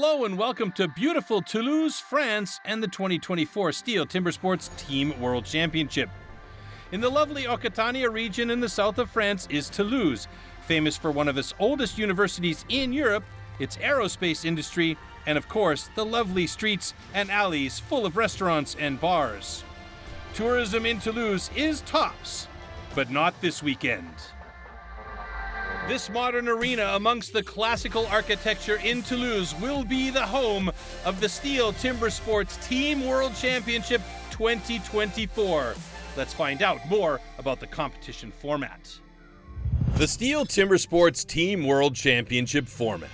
Hello and welcome to beautiful Toulouse, France, and the 2024 STIHL Timbersports Team World Championship. In the lovely Occitania region in the south of France is Toulouse, famous for one of its oldest universities in Europe, its aerospace industry, and of course, the lovely streets and alleys full of restaurants and bars. Tourism in Toulouse is tops, but not this weekend. This modern arena amongst the classical architecture in Toulouse will be the home of the STIHL Timbersports Team World Championship 2024. Let's find out more about the competition format. The STIHL Timbersports Team World Championship format.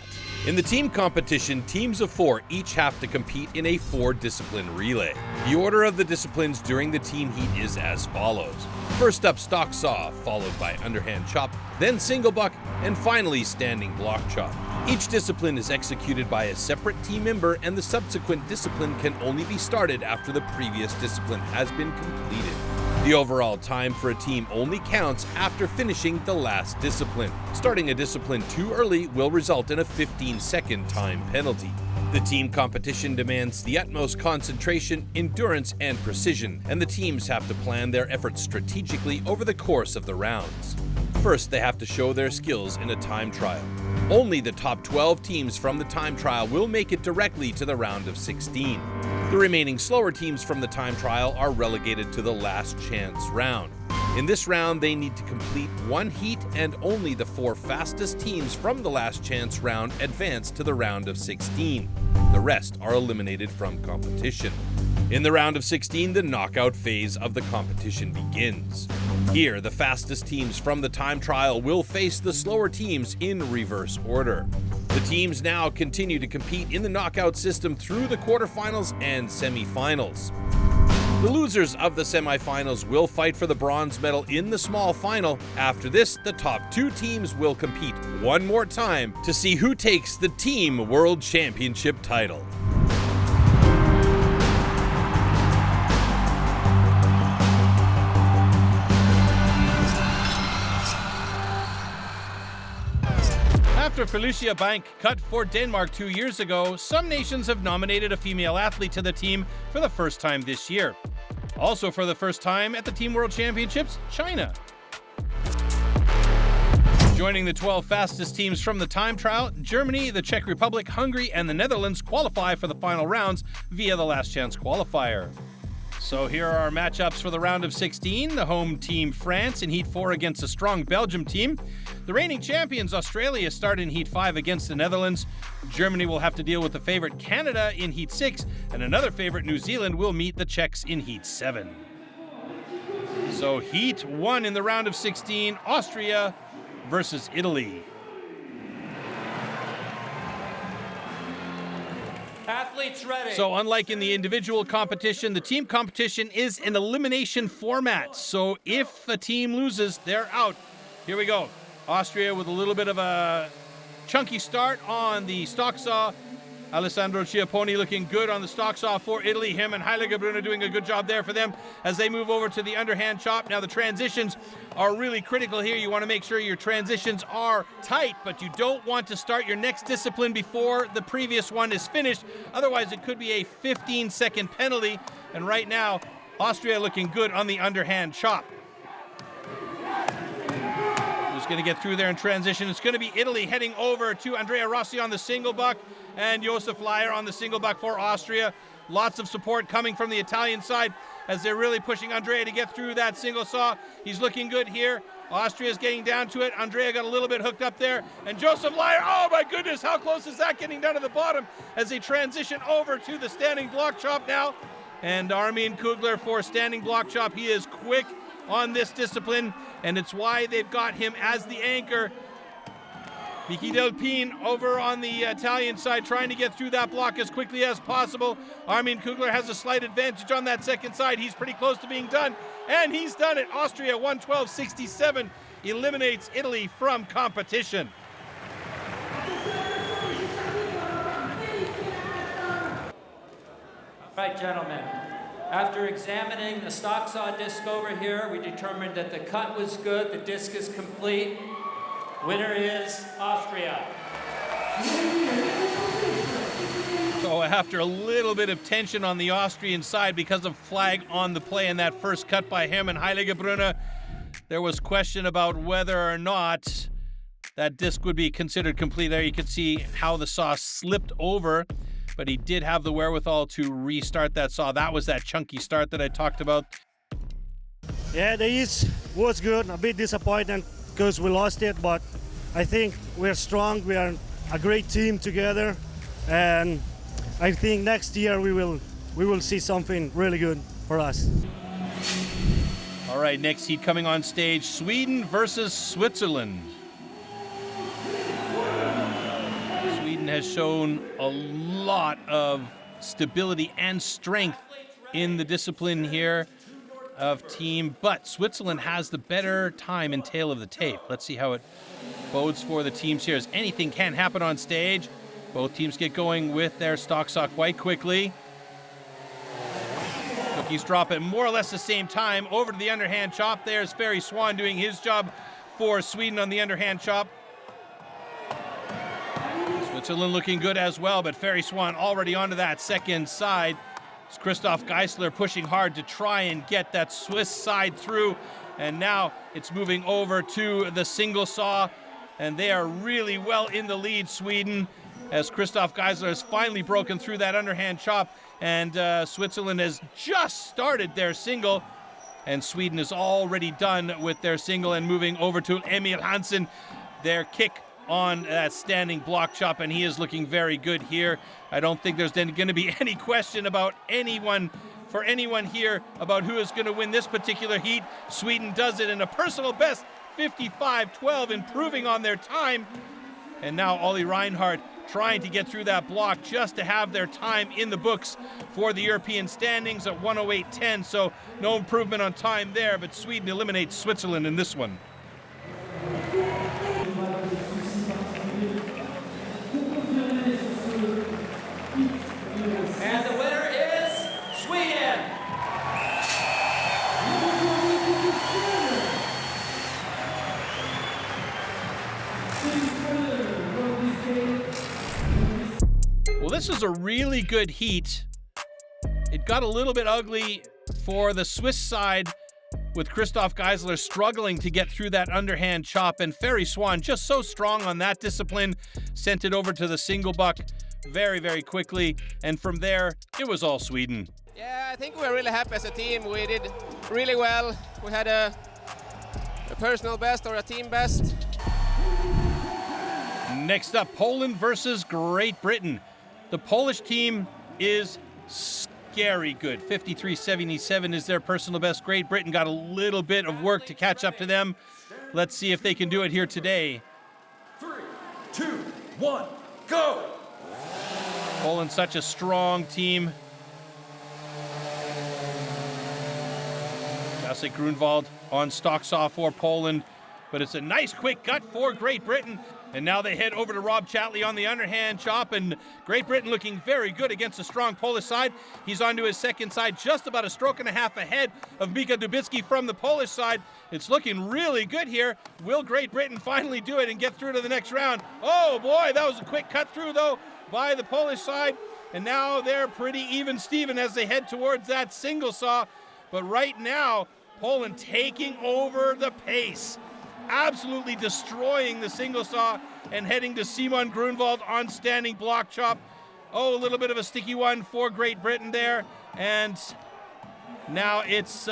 In the team competition, teams of 4 each have to compete in a 4-discipline relay. The order of the disciplines during the team heat is as follows. First up, stock saw, followed by underhand chop, then single buck, and finally standing block chop. Each discipline is executed by a separate team member, and the subsequent discipline can only be started after the previous discipline has been completed. The overall time for a team only counts after finishing the last discipline. Starting a discipline too early will result in a 15-second time penalty. The team competition demands the utmost concentration, endurance, and precision, and the teams have to plan their efforts strategically over the course of the rounds. First, they have to show their skills in a time trial. Only the top 12 teams from the time trial will make it directly to the round of 16. The remaining slower teams from the time trial are relegated to the last chance round. In this round, they need to complete 1 heat, and only the 4 fastest teams from the last chance round advance to the round of 16. The rest are eliminated from competition. In the round of 16, the knockout phase of the competition begins. Here, the fastest teams from the time trial will face the slower teams in reverse order. The teams now continue to compete in the knockout system through the quarterfinals and semifinals. The losers of the semifinals will fight for the bronze medal in the small final. After this, the top 2 teams will compete one more time to see who takes the Team World Championship title. After Felicia Bank cut for Denmark 2 years ago, some nations have nominated a female athlete to the team for the first time this year. Also for the first time at the Team World Championships, China. Joining the 12 fastest teams from the time trial, Germany, the Czech Republic, Hungary, and the Netherlands qualify for the final rounds via the last chance qualifier. So here are our matchups for the round of 16. The home team France in Heat 4 against a strong Belgium team. The reigning champions Australia start in Heat 5 against the Netherlands. Germany will have to deal with the favorite Canada in Heat 6, and another favorite New Zealand will meet the Czechs in Heat 7. So Heat 1 in the round of 16, Austria versus Italy. Athletes ready. So unlike in the individual competition, the team competition is an elimination format. So if a team loses, they're out. Here we go. Austria with a little bit of a chunky start on the stock saw. Alessandro Chiapponi looking good on the stock saw for Italy. Him and Heiligebrunner doing a good job there for them as they move over to the underhand chop. Now the transitions are really critical here. You want to make sure your transitions are tight, but you don't want to start your next discipline before the previous one is finished. Otherwise, it could be a 15-second penalty. And right now, Austria looking good on the underhand chop. Who's going to get through there in transition? It's going to be Italy heading over to Andrea Rossi on the single buck and Josef Leier on the single buck for Austria. Lots of support coming from the Italian side as they're really pushing Andrea to get through that single saw. He's looking good here. Austria's getting down to it. Andrea got a little bit hooked up there. And Josef Leier, oh my goodness, how close is that getting down to the bottom as they transition over to the standing block chop now. And Armin Kugler for standing block chop. He is quick on this discipline, and it's why they've got him as the anchor. Vicky Delpine over on the Italian side trying to get through that block as quickly as possible. Armin Kugler has a slight advantage on that second side. He's pretty close to being done, and he's done it. Austria 112.67 eliminates Italy from competition. All right, gentlemen. After examining the stock saw disc over here, we determined that the cut was good, the disc is complete. Winner is Austria. So after a little bit of tension on the Austrian side because of flag on the play in that first cut by him and Heiligebrunner, there was question about whether or not that disc would be considered complete. There you can see how the saw slipped over, but he did have the wherewithal to restart that saw. That was that chunky start that I talked about. Yeah, the east was good. A bit disappointed because we lost it, but I think we're strong. We are a great team together, and I think next year we will see something really good for us. All right, next heat coming on stage, Sweden versus Switzerland. Sweden has shown a lot of stability and strength in the discipline here of team, but Switzerland has the better time and tail of the tape. Let's see how it bodes for the teams here, as anything can happen on stage. Both teams get going with their stock saw quite quickly. Cookies drop at more or less the same time. Over to the underhand chop. There's Ferry Swan doing his job for Sweden on the underhand chop. Switzerland looking good as well, but Ferry Swan already onto that second side. It's Christoph Geisler pushing hard to try and get that Swiss side through. And now it's moving over to the single saw, and they are really well in the lead, Sweden, as Christoph Geisler has finally broken through that underhand chop, and Switzerland has just started their single, and Sweden is already done with their single and moving over to Emil Hansen, their kick on that standing block chop, and he is looking very good here. I don't think there's then going to be any question about anyone here about who is going to win this particular heat. Sweden does it in a personal best 55-12, improving on their time. And now Olli Reinhardt trying to get through that block just to have their time in the books for the European standings at 108.10. So no improvement on time there, but Sweden eliminates Switzerland in this one. And the winner is Sweden. Well, this was a really good heat. It got a little bit ugly for the Swiss side with Christoph Geisler struggling to get through that underhand chop, and Ferry Swan just so strong on that discipline, sent it over to the single buck very, very quickly, and from there, it was all Sweden. Yeah, I think we're really happy as a team. We did really well. We had a personal best or a team best. Next up, Poland versus Great Britain. The Polish team is scary good. 53.77 is their personal best. Great Britain got a little bit of work to catch up to them. Let's see if they can do it here today. 3, 2, 1, go! Poland, such a strong team. Jacek Grunwald on stock saw for Poland, but it's a nice quick cut for Great Britain. And now they head over to Rob Chatley on the underhand chop, and Great Britain looking very good against a strong Polish side. He's onto his second side, just about a stroke and a half ahead of Mika Dubicki from the Polish side. It's looking really good here. Will Great Britain finally do it and get through to the next round? Oh boy, that was a quick cut through though by the Polish side. And now they're pretty even Steven as they head towards that single saw. But right now, Poland taking over the pace, absolutely destroying the single saw and heading to Simon Grunwald on standing block chop. Oh, a little bit of a sticky one for Great Britain there. And now it's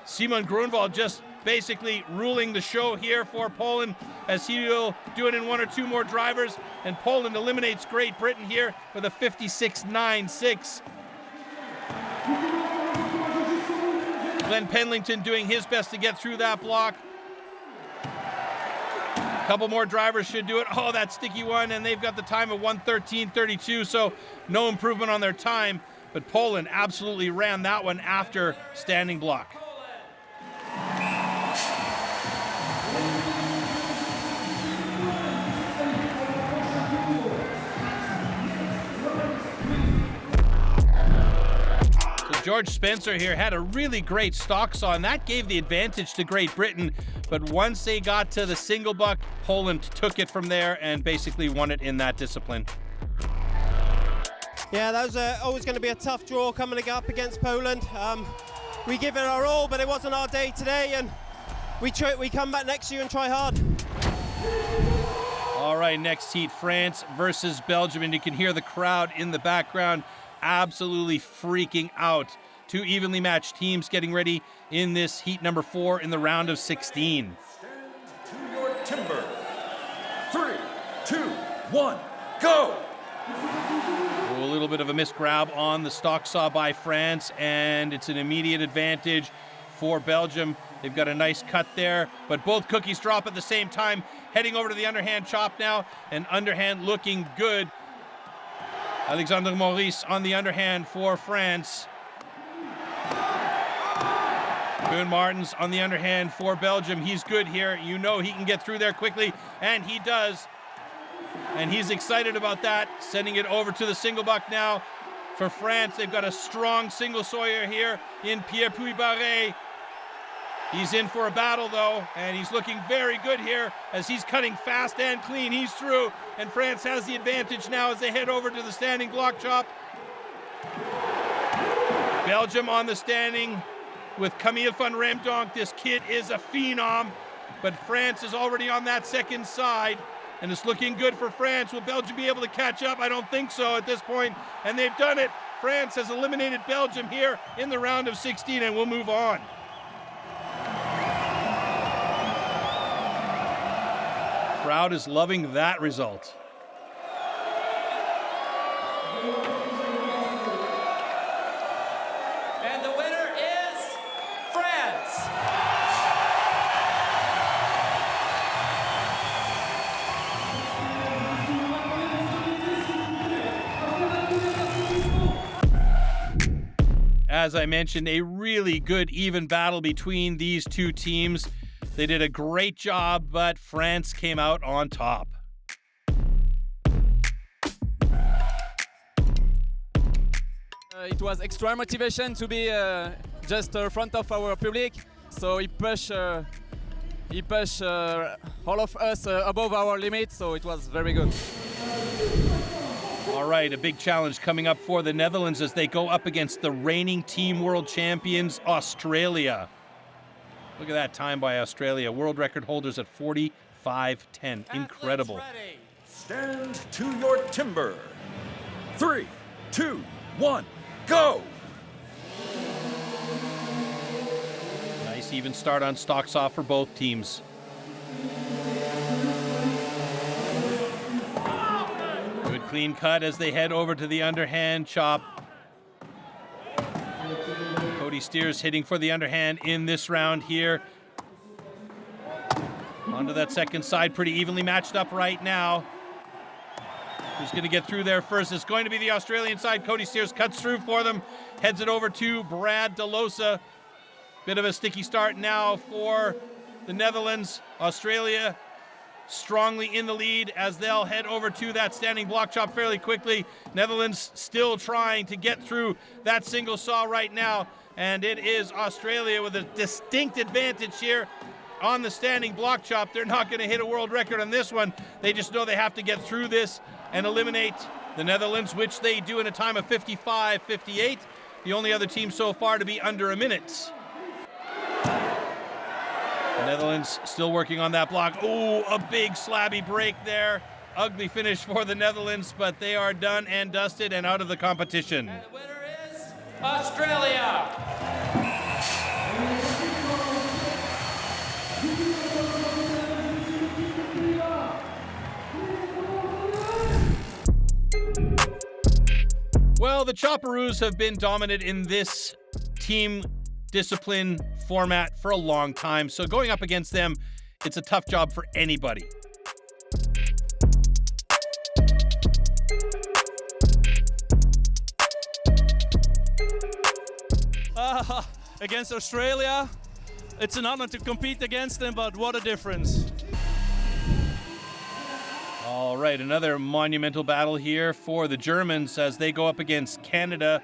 Simon Grunwald just basically ruling the show here for Poland, as he will do it in one or two more drivers. And Poland eliminates Great Britain here with a 56.96. Glenn Pendleton doing his best to get through that block. A couple more drivers should do it. Oh, that sticky one, and they've got the time of 1:13.32, so no improvement on their time. But Poland absolutely ran that one after standing block. George Spencer here had a really great stock saw, and that gave the advantage to Great Britain. But once they got to the single buck, Poland took it from there and basically won it in that discipline. Yeah, that was always going to be a tough draw coming up against Poland. We give it our all, but it wasn't our day today, and we come back next year and try hard. All right, next heat, France versus Belgium, and you can hear the crowd in the background absolutely freaking out. Two evenly matched teams getting ready in this heat number 4 in the round of 16. Stand to your timber. 3, 2, 1, go! A little bit of a missed grab on the stock saw by France, and it's an immediate advantage for Belgium. They've got a nice cut there, but both cookies drop at the same time. Heading over to the underhand chop now, and underhand looking good. Alexandre Maurice on the underhand for France. Koen Martens on the underhand for Belgium. He's good here. You know he can get through there quickly, and he does. And he's excited about that, sending it over to the single buck now for France. They've got a strong single sawyer here in Pierre Puy-Barré. He's in for a battle, though, and he's looking very good here as he's cutting fast and clean. He's through, and France has the advantage now as they head over to the standing block chop. Belgium on the standing with Camille van Remdonk. This kid is a phenom, but France is already on that second side, and it's looking good for France. Will Belgium be able to catch up? I don't think so at this point, and they've done it. France has eliminated Belgium here in the round of 16, and we'll move on. Crowd is loving that result. And the winner is France. As I mentioned, a really good even battle between these two teams. They did a great job, but France came out on top. It was extra motivation to be just in front of our public, so he pushed all of us above our limit, so it was very good. All right, a big challenge coming up for the Netherlands as they go up against the reigning team world champions, Australia. Look at that time by Australia. World record holders at 45:10. Incredible. Stand to your timber. 3, 2, 1, go! Nice even start on stock saw for both teams. Good clean cut as they head over to the underhand chop. Cody Steers hitting for the underhand in this round here. Onto that second side, pretty evenly matched up right now. Who's going to get through there first? It's going to be the Australian side. Cody Steers cuts through for them, heads it over to Brad DeLosa. Bit of a sticky start now for the Netherlands. Australia strongly in the lead as they'll head over to that standing block chop fairly quickly. Netherlands still trying to get through that single saw right now. And it is Australia with a distinct advantage here on the standing block chop. They're not going to hit a world record on this one. They just know they have to get through this and eliminate the Netherlands, which they do in a time of 55:58. The only other team so far to be under a minute. The Netherlands still working on that block. Oh, a big slabby break there. Ugly finish for the Netherlands, but they are done and dusted and out of the competition. And the winner is Australia. Well, the Chopperoos have been dominant in this team discipline format for a long time, so going up against them, it's a tough job for anybody. Against Australia, it's an honor to compete against them, but what a difference. All right, another monumental battle here for the Germans as they go up against Canada,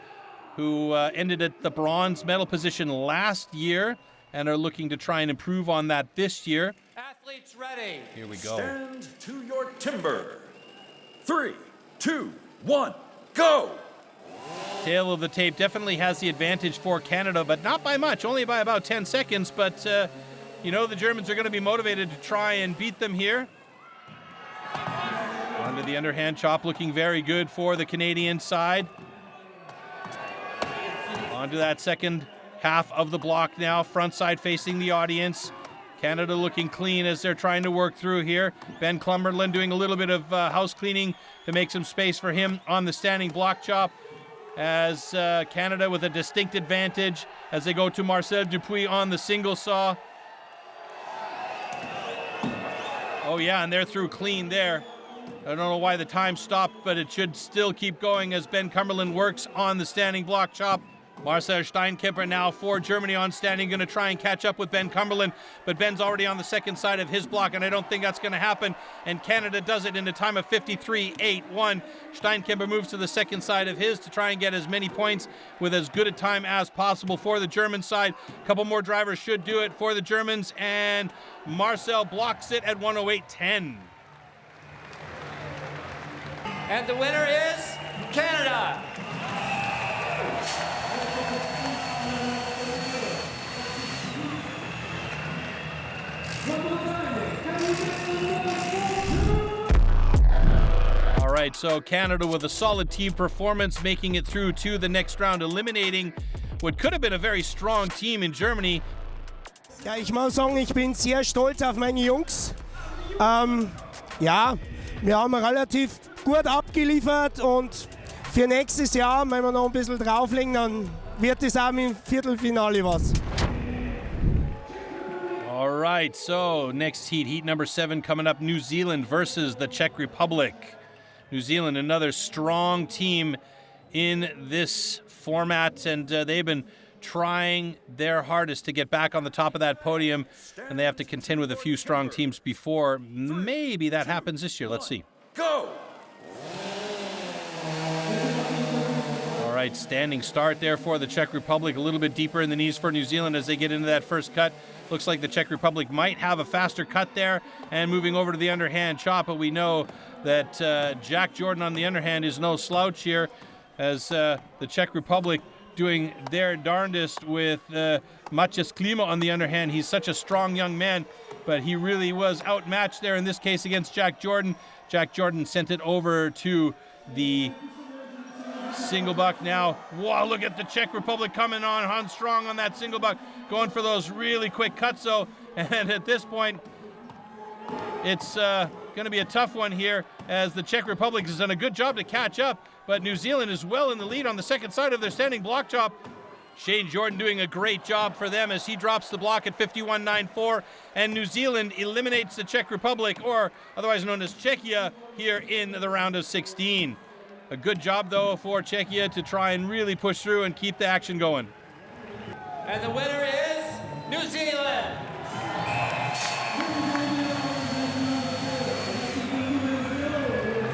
who ended at the bronze medal position last year and are looking to try and improve on that this year. Athletes ready. Here we go. Stand to your timber. 3, 2, 1, go! Tail of the tape definitely has the advantage for Canada, but not by much, only by about 10 seconds. But, you know, the Germans are going to be motivated to try and beat them here. Onto the underhand chop, looking very good for the Canadian side. Onto that second half of the block now, front side facing the audience. Canada looking clean as they're trying to work through here. Ben Cumberland doing a little bit of house cleaning to make some space for him on the standing block chop, as Canada with a distinct advantage as they go to Marcel Dupuis on the single saw. Oh yeah, and they're through clean there. I don't know why the time stopped, but it should still keep going as Ben Cumberland works on the standing block chop. Marcel Steinkemper now for Germany on standing, going to try and catch up with Ben Cumberland, but Ben's already on the second side of his block, and I don't think that's going to happen, and Canada does it in a time of 53.81. Steinkemper moves to the second side of his to try and get as many points with as good a time as possible for the German side. A couple more drivers should do it for the Germans, and Marcel blocks it at 108.10. And the winner is Canada. All right, so Canada with a solid team performance, making it through to the next round, eliminating what could have been a very strong team in Germany. Ja, ich muss sagen, ich bin sehr stolz auf meine Jungs. Ja, wir haben relativ gut abgeliefert und für nächstes Jahr, wenn wir noch ein bisschen drauflegen, dann wird es auch im Viertelfinale was. All right, so next heat, heat number 7 coming up, New Zealand versus the Czech Republic. New Zealand, another strong team in this format, and they've been trying their hardest to get back on the top of that podium, and they have to contend with a few strong teams before maybe that happens this year. Let's see. Go! All right, standing start there for the Czech Republic, a little bit deeper in the knees for New Zealand as they get into that first cut. Looks like the Czech Republic might have a faster cut there and moving over to the underhand chop, but we know that Jack Jordan on the underhand is no slouch here, as the Czech Republic doing their darndest with Maciej Klima on the underhand. He's such a strong young man, but he really was outmatched there in this case against Jack Jordan. Jack Jordan sent it over to the single buck now. Wow, look at the Czech Republic coming on strong on that single buck, going for those really quick cuts though, and at this point it's going to be a tough one here as the Czech Republic has done a good job to catch up, but New Zealand is well in the lead on the second side of their standing block chop. Shane Jordan doing a great job for them as he drops the block at 51.94, and New Zealand eliminates the Czech Republic, or otherwise known as Czechia, here in the round of 16. A good job, though, for Czechia to try and really push through and keep the action going. And the winner is New Zealand.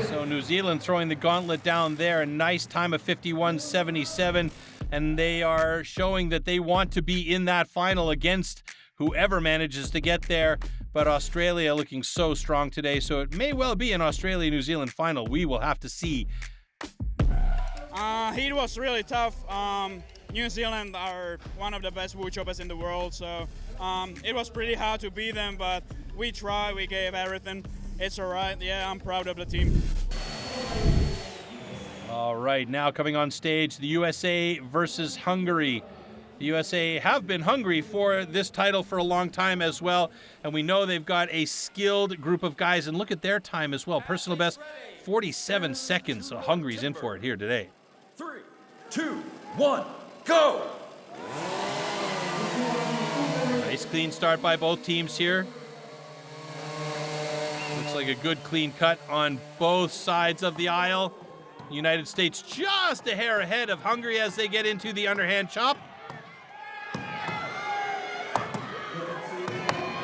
So New Zealand throwing the gauntlet down there, a nice time of 51.77, and they are showing that they want to be in that final against whoever manages to get there. But Australia looking so strong today, so it may well be an Australia-New Zealand final. We will have to see. Heat was really tough. New Zealand are one of the best wood choppers in the world, so it was pretty hard to beat them, but we tried, we gave everything. It's all right. Yeah, I'm proud of the team. All right, now coming on stage, the USA versus Hungary. The USA have been hungry for this title for a long time as well, and we know they've got a skilled group of guys, and look at their time as well. Personal best, 47 seconds, so Hungary's in for it here today. 3, 2, 1, go! Nice clean start by both teams here. Looks like a good clean cut on both sides of the aisle. The United States just a hair ahead of Hungary as they get into the underhand chop.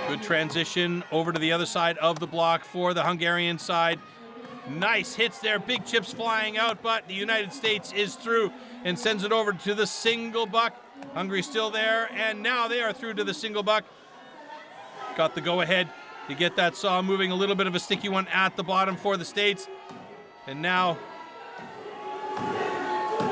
Good transition over to the other side of the block for the Hungarian side. Nice hits there, big chips flying out, but the United States is through and sends it over to the single buck. Hungary still there, and now they are through to the single buck. Got the go-ahead to get that saw moving, a little bit of a sticky one at the bottom for the States. And now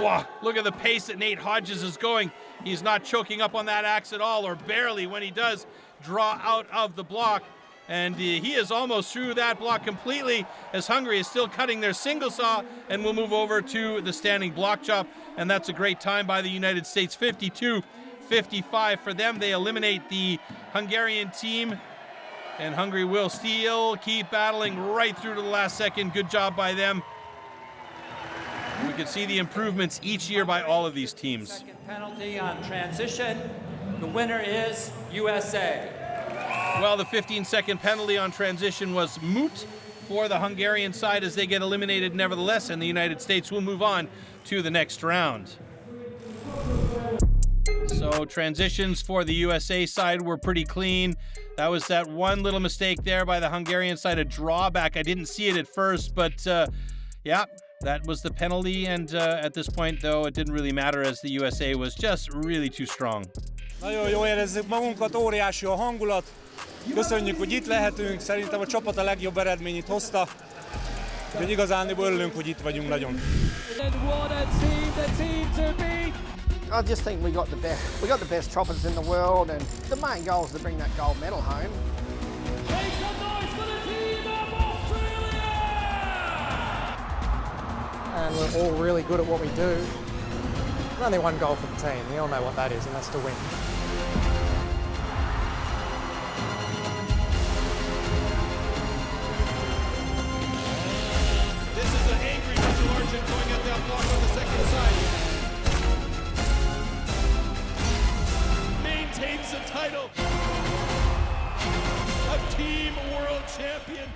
Whoa, look at the pace that Nate Hodges is going. He's not choking up on that axe at all, or barely when he does draw out of the block. And he is almost through that block completely, as Hungary is still cutting their single saw and will move over to the standing block chop. And that's a great time by the United States, 52-55 for them. They eliminate the Hungarian team, and Hungary will still keep battling right through to the last second. Good job by them. We can see the improvements each year by all of these teams. Second penalty on transition. The winner is USA. Well, the 15-second penalty on transition was moot for the Hungarian side as they get eliminated nevertheless, and the United States will move on to the next round. So transitions for the USA side were pretty clean. That was that one little mistake there by the Hungarian side, a drawback. I didn't see it at first, but yeah, that was the penalty. And at this point, though, it didn't really matter as the USA was just really too strong. Nagyon jól érezzük magunkat, óriási a hangulat. Köszönjük, hogy itt lehetünk. Szerintem a csapat a legjobb eredményét hozta. Úgyhogy igazán örülünk, hogy itt vagyunk nagyon. I just think we got the best choppers in the world, and the main goal is to bring that gold medal home. Make some noise for the team of Australia! And we're all really good at what we do. There's only one goal for the team. We all know what that is, and that's to win. This is an angry Mitchell Argent going at that block on the second side. Maintains the title of Team World Champion.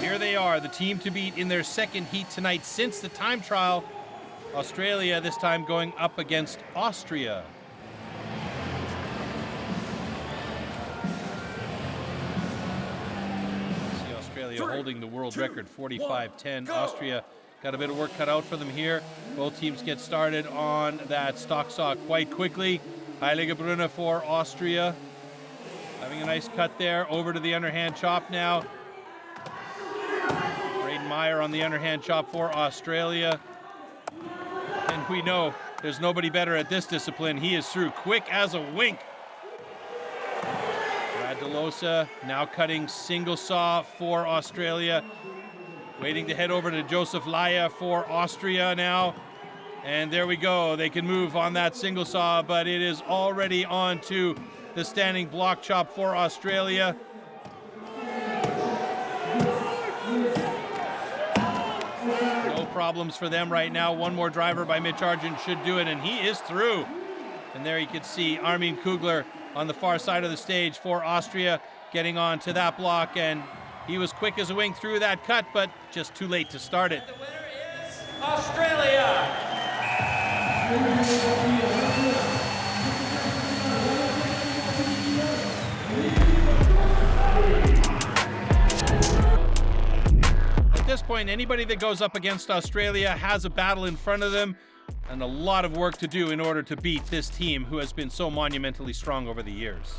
Here they are, the team to beat in their second heat tonight since the time trial. Australia this time going up against Austria. See Australia holding the world record, 45-10. Austria got a bit of work cut out for them here. Both teams get started on that stock saw quite quickly. Heiligebrunner for Austria. Having a nice cut there, over to the underhand chop now. Meyer on the underhand chop for Australia. And we know there's nobody better at this discipline. He is through quick as a wink. Brad DeLosa now cutting single saw for Australia. Waiting to head over to Joseph Laya for Austria now. And there we go. They can move on that single saw, but it is already on to the standing block chop for Australia. Problems for them right now. One more driver by Mitch Argent should do it, and he is through. And there you can see Armin Kugler on the far side of the stage for Austria getting on to that block, and he was quick as a wing through that cut, but just too late to start it. The winner is Australia. At this point, anybody that goes up against Australia has a battle in front of them and a lot of work to do in order to beat this team who has been so monumentally strong over the years.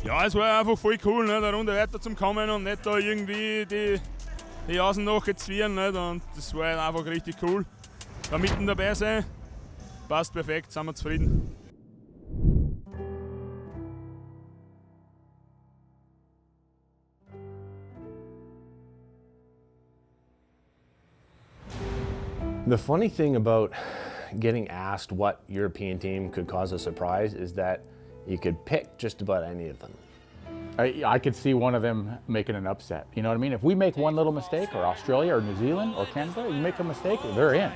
Ja, es war einfach voll cool, ne, da Runde weiter zum kommen und nicht da irgendwie die Außen nachzwieren, ne, und das war einfach richtig cool. Da mitten dabei sein, passt perfekt, sind wir zufrieden. The funny thing about getting asked what European team could cause a surprise is that you could pick just about any of them. I could see one of them making an upset. You know what I mean? If we make one little mistake, or Australia or New Zealand or Canada, you make a mistake, they're in.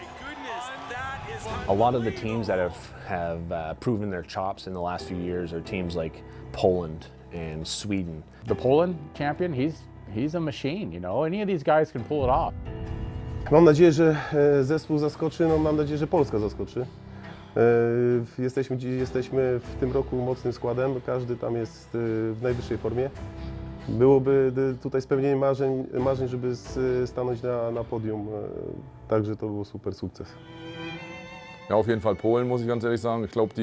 A lot of the teams that have proven their chops in the last few years are teams like Poland and Sweden. The Poland champion, he's a machine, you know? Any of these guys can pull it off. Mam nadzieję, że zespół zaskoczy, no mam nadzieję, że Polska zaskoczy. Jesteśmy w tym roku mocnym składem, każdy tam jest w najwyższej formie. Byłoby tutaj spełnienie marzeń, żeby stanąć na podium, także to był super sukces. Ja, auf jeden Fall Polen, muss ich ganz ehrlich sagen. Ich glaube,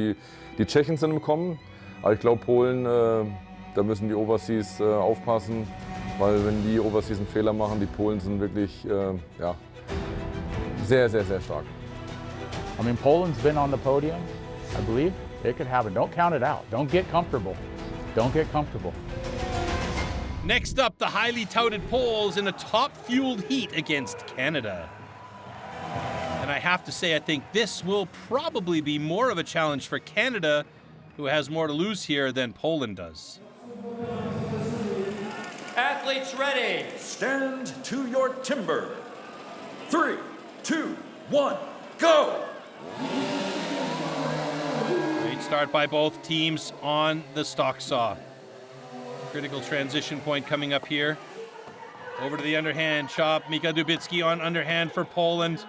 die Tschechen sind im Kommen, aber ich glaube, Polen, da müssen die Overseas aufpassen. Weil wenn die Overseas einen Fehler machen, die Polen sind wirklich ja, sehr, sehr, sehr stark. I mean, Poland's been on the podium, I believe. It could happen. Don't count it out. Don't get comfortable. Don't get comfortable. Next up, the highly touted Poles in a top-fueled heat against Canada. And I have to say, I think this will probably be more of a challenge for Canada, who has more to lose here than Poland does. Athletes ready. Stand to your timber. 3, 2, 1, go! Great start by both teams on the stock saw. Critical transition point coming up here. Over to the underhand chop. Mika Dubicki on underhand for Poland.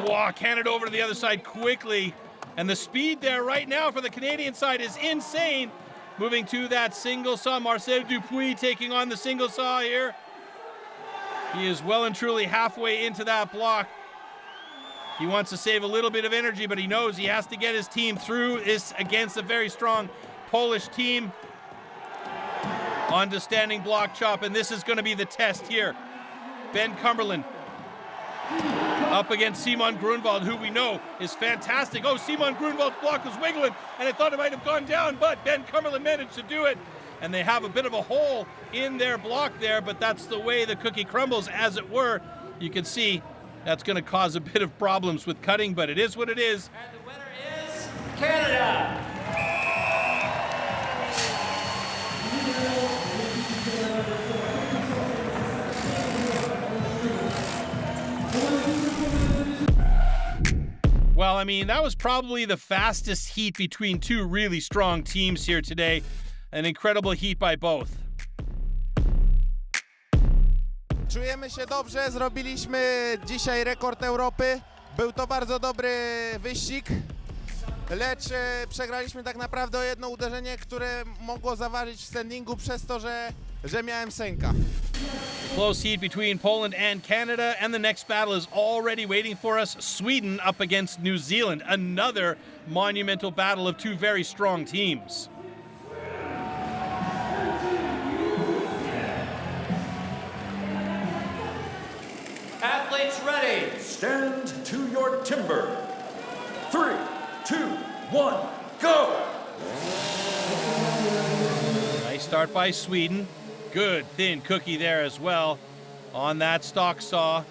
Wow, Canada over to the other side quickly. And the speed there right now for the Canadian side is insane. Moving to that single saw. Marcel Dupuis taking on the single saw here. He is well and truly halfway into that block. He wants to save a little bit of energy, but he knows he has to get his team through this against a very strong Polish team. On to standing block chop, and this is going to be the test here. Ben Cumberland up against Simon Grunwald, who we know is fantastic. Oh, Simon Grunwald's block was wiggling, and I thought it might have gone down, but Ben Cumberland managed to do it. And they have a bit of a hole in their block there, but that's the way the cookie crumbles, as it were. You can see that's going to cause a bit of problems with cutting, but it is what it is. And the winner is Canada. Well, I mean, that was probably the fastest heat between two really strong teams here today. An incredible heat by both. Czujemy się dobrze, zrobiliśmy dzisiaj rekord Europy. Był to bardzo dobry wyścig, lecz przegraliśmy tak naprawdę o jedno uderzenie, które mogło zaważyć w standingu przez to, że miałem sęka. Close heat between Poland and Canada, and the next battle is already waiting for us. Sweden up against New Zealand. Another monumental battle of two very strong teams. Athletes ready. Stand to your timber. 3, 2, 1, go! Nice start by Sweden. Good thin cookie there as well on that stock saw.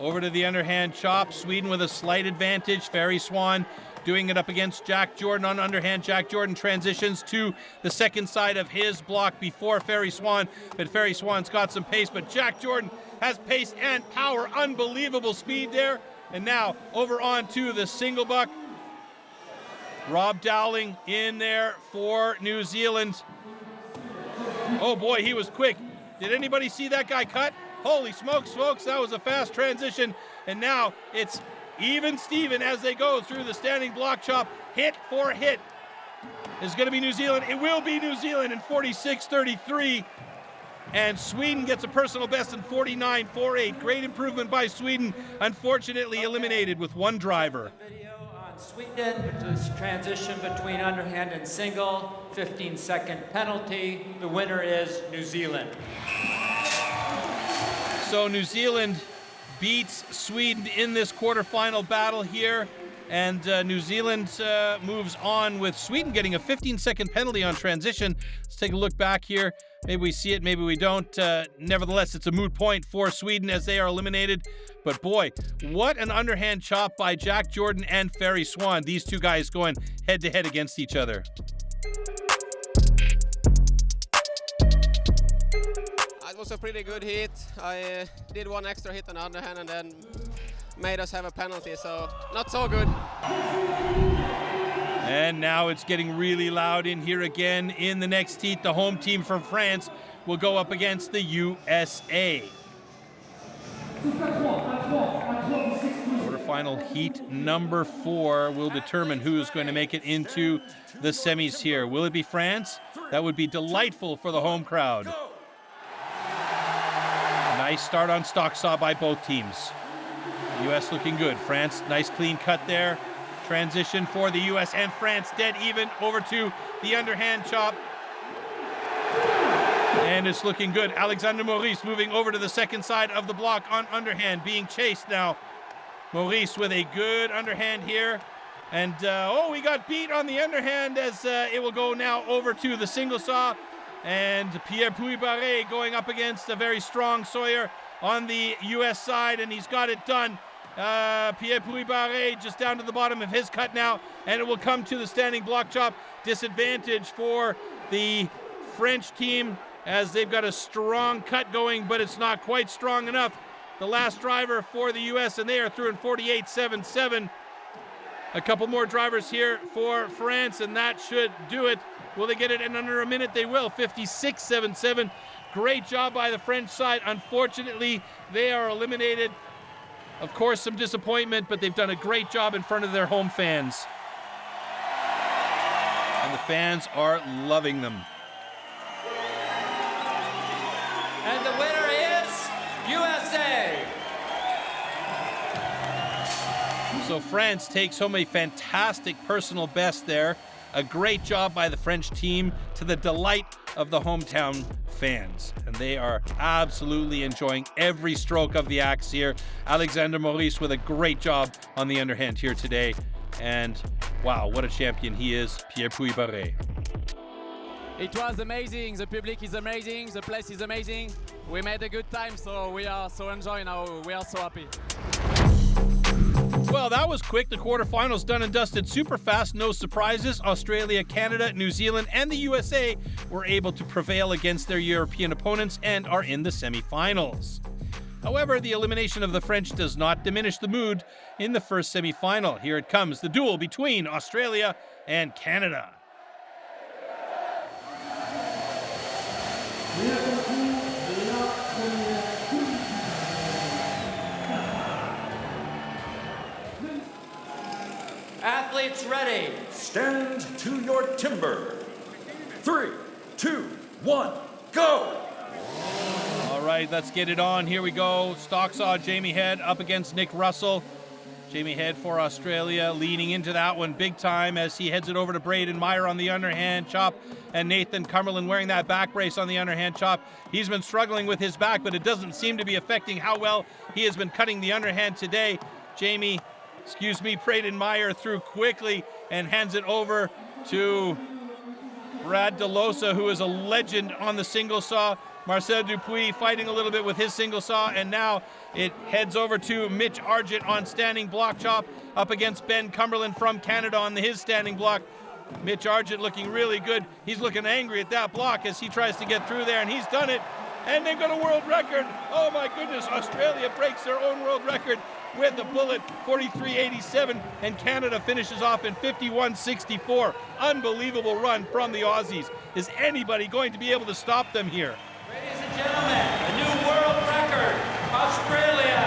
Over to the underhand chop. Sweden with a slight advantage. Ferry Swan doing it up against Jack Jordan on underhand. Jack Jordan transitions to the second side of his block before Ferry Swan, but Ferry Swan's got some pace, but Jack Jordan has pace and power. Unbelievable speed there. And now over on to the single buck. Rob Dowling in there for New Zealand. Oh boy, he was quick. Did anybody see that guy cut? Holy smokes, folks, that was a fast transition. And now it's even Steven as they go through the standing block chop. Hit for hit is going to be New Zealand. It will be New Zealand in 46.33. And Sweden gets a personal best in 49.48. Great improvement by Sweden. Unfortunately eliminated with one driver. Sweden, this transition between underhand and single, 15-second penalty. The winner is New Zealand. So New Zealand beats Sweden in this quarterfinal battle here, and New Zealand moves on with Sweden getting a 15-second penalty on transition. Let's take a look back here. Maybe we see it, maybe we don't. Nevertheless, it's a moot point for Sweden as they are eliminated. But boy, what an underhand chop by Jack Jordan and Ferry Swan. These two guys going head-to-head against each other. It was a pretty good hit. I did one extra hit on the underhand and then made us have a penalty, so not so good. And now it's getting really loud in here again. In the next heat, the home team from France will go up against the USA. Quarterfinal heat number 4 will determine who is going to make it into the semis here. Will it be France? That would be delightful for the home crowd. Nice start on stock saw by both teams. The US looking good. France, nice clean cut there. Transition for the US and France dead even over to the underhand chop. And it's looking good. Alexander Maurice moving over to the second side of the block on underhand, being chased now. Maurice with a good underhand here. And, he got beat on the underhand as it will go now over to the single saw. And Pierre Puy-Barré going up against a very strong Sawyer on the U.S. side, and he's got it done. Pierre Puy-Barré just down to the bottom of his cut now, and it will come to the standing block chop. Disadvantage for the French team as they've got a strong cut going, but it's not quite strong enough. The last driver for the U.S., and they are through in 48.77. A couple more drivers here for France, and that should do it. Will they get it in under a minute? They will. 56.77. Great job by the French side. Unfortunately, they are eliminated. Of course, some disappointment, but they've done a great job in front of their home fans. And the fans are loving them. And the winner is USA. So France takes home a fantastic personal best there. A great job by the French team to the delight of the hometown fans. And they are absolutely enjoying every stroke of the axe here. Alexander Maurice with a great job on the underhand here today. And wow, what a champion he is, Pierre Puy-Barré. It was amazing, the public is amazing, the place is amazing. We made a good time, so we are so enjoying now, we are so happy. Well, that was quick. The quarterfinals done and dusted super fast. No surprises. Australia, Canada, New Zealand, and the USA were able to prevail against their European opponents and are in the semifinals. However, the elimination of the French does not diminish the mood in the first semifinal. Here it comes, the duel between Australia and Canada. Athletes ready. Stand to your timber. 3, 2, 1, go! All right, let's get it on. Here we go. Stock saw Jamie Head up against Nick Russell. Jamie Head for Australia leaning into that one big time as he heads it over to Braden Meyer on the underhand chop, and Nathan Cumberland wearing that back brace on the underhand chop. He's been struggling with his back, but it doesn't seem to be affecting how well he has been cutting the underhand today. Braden Meyer through quickly and hands it over to Brad DeLosa, who is a legend on the single saw. Marcel Dupuis fighting a little bit with his single saw, and now it heads over to Mitch Argent on standing block chop up against Ben Cumberland from Canada on his standing block. Mitch Argent looking really good. He's looking angry at that block as he tries to get through there, and he's done it. And they've got a world record. Oh my goodness, Australia breaks their own world record with a bullet, 43.87, and Canada finishes off in 51.64. Unbelievable run from the Aussies. Is anybody going to be able to stop them here? Ladies and gentlemen, a new world record, Australia.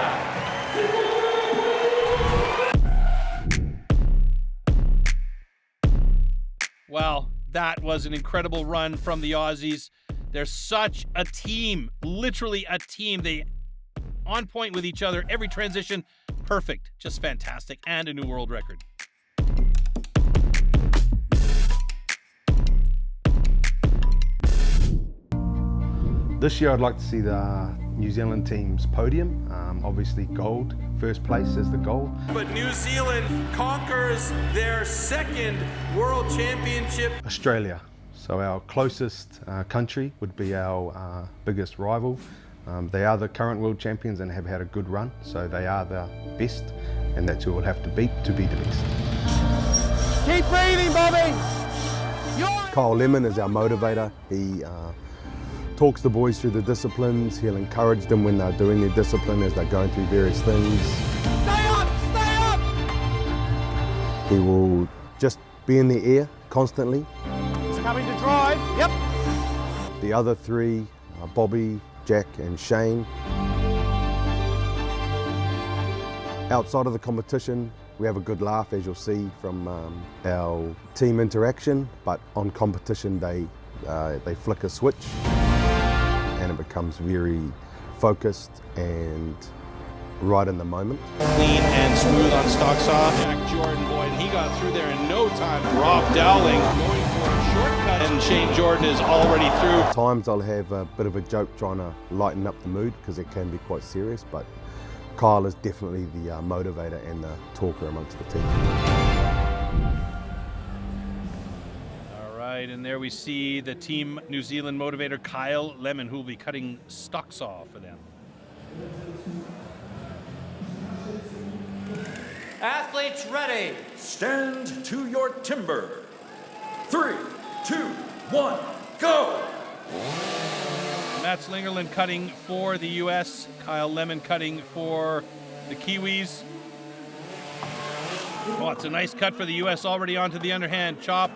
Well, that was an incredible run from the Aussies. They're such a team, literally a team. They on point with each other, every transition, perfect, just fantastic, and a new world record. This year I'd like to see the New Zealand team's podium, obviously gold, first place is the goal. But New Zealand conquers their second world championship. Australia, so our closest country would be our biggest rival. They are the current world champions and have had a good run, so they are the best, and that's who we'll have to beat the best. Keep breathing, Bobby! Kyle Lemon is our motivator. He talks the boys through the disciplines. He'll encourage them when they're doing their discipline as they're going through various things. Stay up! Stay up! He will just be in the air constantly. He's coming to drive. Yep. The other three, Bobby, Jack and Shane. Outside of the competition, we have a good laugh, as you'll see from our team interaction, but on competition they flick a switch and it becomes very focused and right in the moment. Clean and smooth on stocks off. Jack Jordan, boy, and he got through there in no time. Rob Dowling going for a shortcut, and Shane Jordan is already through. At times I'll have a bit of a joke trying to lighten up the mood because it can be quite serious, but Kyle is definitely the motivator and the talker amongst the team. All right, and there we see the Team New Zealand motivator Kyle Lemon, who will be cutting stock saw for them. Athletes ready. Stand to your timber. 3, 2, 1, go! Matt Slingerland cutting for the U.S. Kyle Lemon cutting for the Kiwis. Oh, it's a nice cut for the U.S. already onto the underhand chop.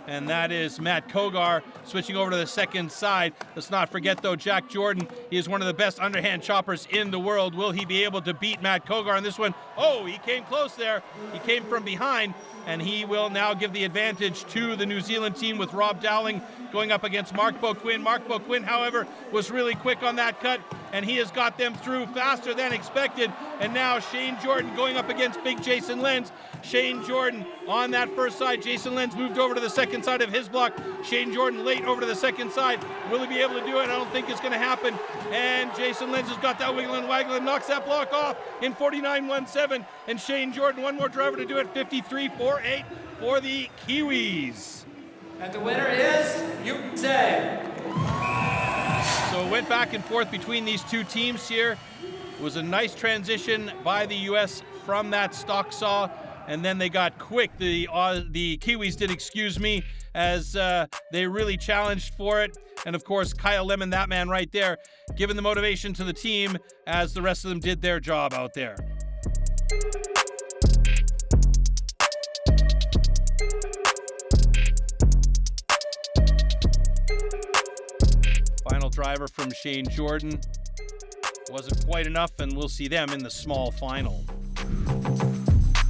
And that is Matt Kogar switching over to the second side. Let's not forget, though, Jack Jordan, he is one of the best underhand choppers in the world. Will he be able to beat Matt Kogar on this one? Oh, he came close there. He came from behind, and he will now give the advantage to the New Zealand team with Rob Dowling going up against Mark Boquin. Mark Boquin, however, was really quick on that cut, and he has got them through faster than expected. And now Shane Jordan going up against big Jason Lenz. Shane Jordan on that first side. Jason Lenz moved over to the second side of his block. Shane Jordan late over to the second side. Will he be able to do it? I don't think it's going to happen. And Jason Lenz has got that wiggle and waggle and knocks that block off in 49.17. And Shane Jordan, one more driver to do it, 53.48 for the Kiwis. And the winner is USA. So it went back and forth between these two teams here. It was a nice transition by the U.S. from that stock saw, and then they got quick. The Kiwis did, excuse me, as they really challenged for it. And of course, Kyle Lemon, that man right there, giving the motivation to the team as the rest of them did their job out there. Final driver from Shane Jordan. Wasn't quite enough, and we'll see them in the small final.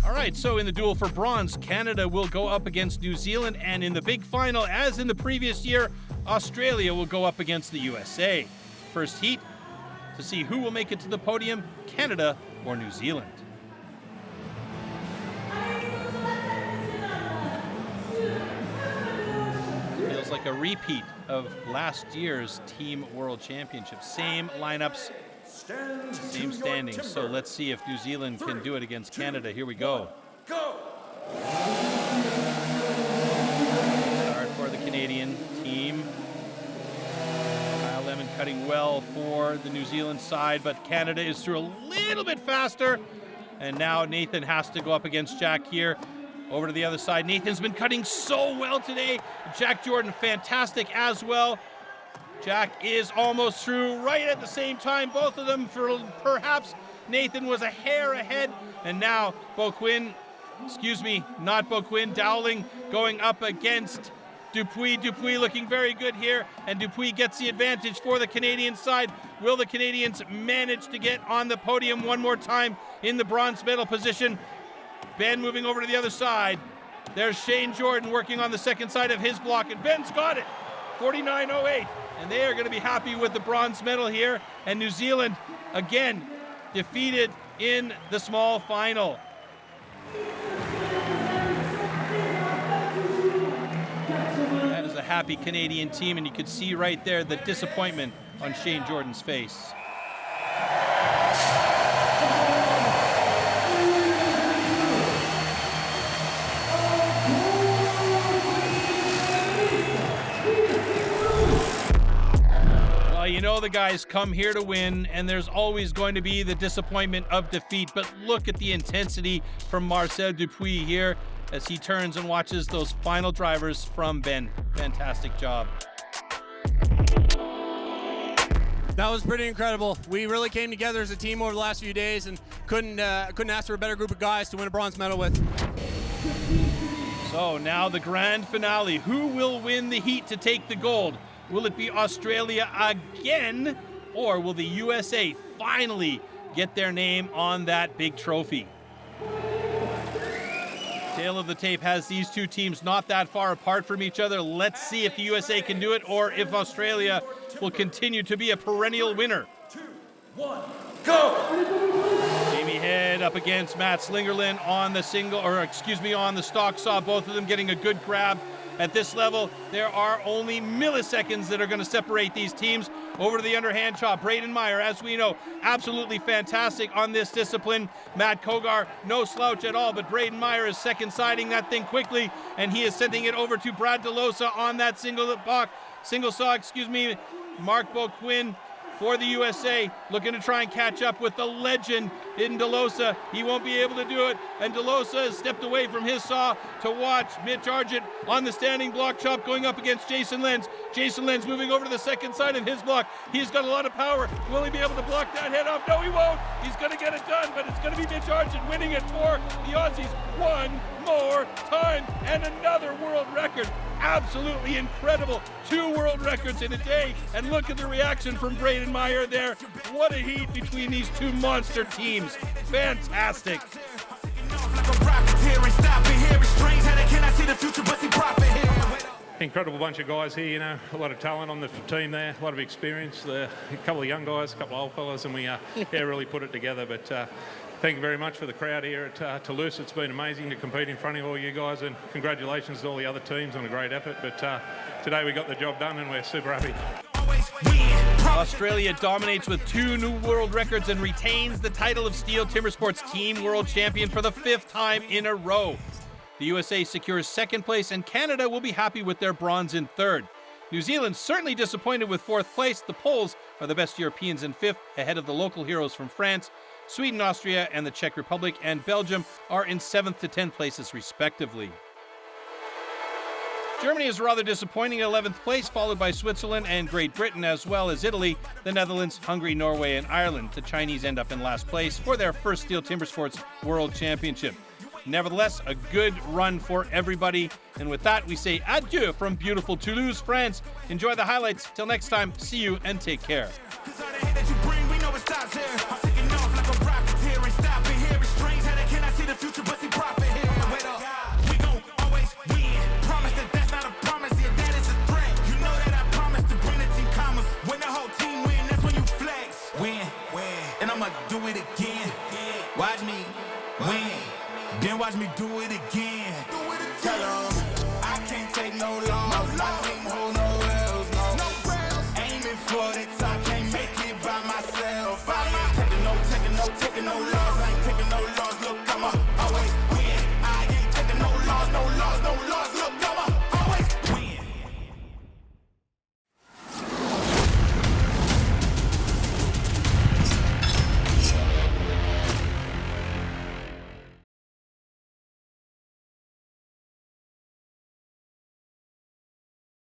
All right, so in the duel for bronze, Canada will go up against New Zealand, and in the big final, as in the previous year, Australia will go up against the USA. First heat to see who will make it to the podium, Canada or New Zealand. Feels like a repeat of last year's Team World Championship. Same lineups, same standings. So let's see if New Zealand can do it against Canada. Here we go. Go! Start for the Canadian team. Kyle Lemon cutting well for the New Zealand side, but Canada is through a little bit faster. And now Nathan has to go up against Jack here. Over to the other side. Nathan's been cutting so well today. Jack Jordan, fantastic as well. Jack is almost through right at the same time. Both of them, for perhaps Nathan was a hair ahead. And now Boquin, not Boquin, Dowling going up against Dupuis. Dupuis looking very good here. And Dupuis gets the advantage for the Canadian side. Will the Canadians manage to get on the podium one more time in the bronze medal position? Ben moving over to the other side. There's Shane Jordan working on the second side of his block, and Ben's got it. 49.08. And they are going to be happy with the bronze medal here. And New Zealand, again, defeated in the small final. That is a happy Canadian team, and you could see right there the disappointment on Shane Jordan's face. You know the guys come here to win, and there's always going to be the disappointment of defeat, but look at the intensity from Marcel Dupuis here as he turns and watches those final drivers from Ben. Fantastic job. That was pretty incredible. We really came together as a team over the last few days and couldn't ask for a better group of guys to win a bronze medal with. So now the grand finale. Who will win the heat to take the gold? Will it be Australia again, or will the USA finally get their name on that big trophy? Tail of the tape has these two teams not that far apart from each other. Let's see if the USA can do it, or if Australia will continue to be a perennial winner. 2, 1, go! up against Matt Slingerland on the on the stock saw, both of them getting a good grab. At this level, there are only milliseconds that are going to separate these teams. Over to the underhand chop. Braden Meyer, as we know, absolutely fantastic on this discipline. Matt Kogar, no slouch at all, but Braden Meyer is second siding that thing quickly, and he is sending it over to Brad DeLosa on that single saw. Mark Boquin for the USA, looking to try and catch up with the legend in DeLosa. He won't be able to do it, and DeLosa has stepped away from his saw to watch Mitch Argent on the standing block chop going up against Jason Lenz. Jason Lenz moving over to the second side of his block. He's got a lot of power. Will he be able to block that head off? No, he won't. He's going to get it done, but it's going to be Mitch Argent winning it for the Aussies one more time, and another world record. Absolutely incredible. 2 world records in a day, and look at the reaction from Braden Meyer there. What a heat between these 2 monster teams. Fantastic. Incredible bunch of guys here, you know, a lot of talent on the team there, a lot of experience, a couple of young guys, a couple of old fellas, and we really put it together. But thank you very much for the crowd here at Toulouse. It's been amazing to compete in front of all you guys, and congratulations to all the other teams on a great effort. But today we got the job done, and we're super happy. Australia dominates with 2 new world records and retains the title of STIHL Timbersports Team World Champion for the 5th time in a row. The USA secures 2nd place, and Canada will be happy with their bronze in 3rd. New Zealand certainly disappointed with 4th place. The Poles are the best Europeans in 5th, ahead of the local heroes from France. Sweden, Austria, and the Czech Republic and Belgium are in 7th to 10th places respectively. Germany is rather disappointing at 11th place, followed by Switzerland and Great Britain, as well as Italy, the Netherlands, Hungary, Norway, and Ireland. The Chinese end up in last place for their first STIHL Timbersports World Championship. Nevertheless, a good run for everybody. And with that, we say adieu from beautiful Toulouse, France. Enjoy the highlights. Till next time, see you and take care. Do it again. Watch me win. Then watch me do it again. Tell 'em.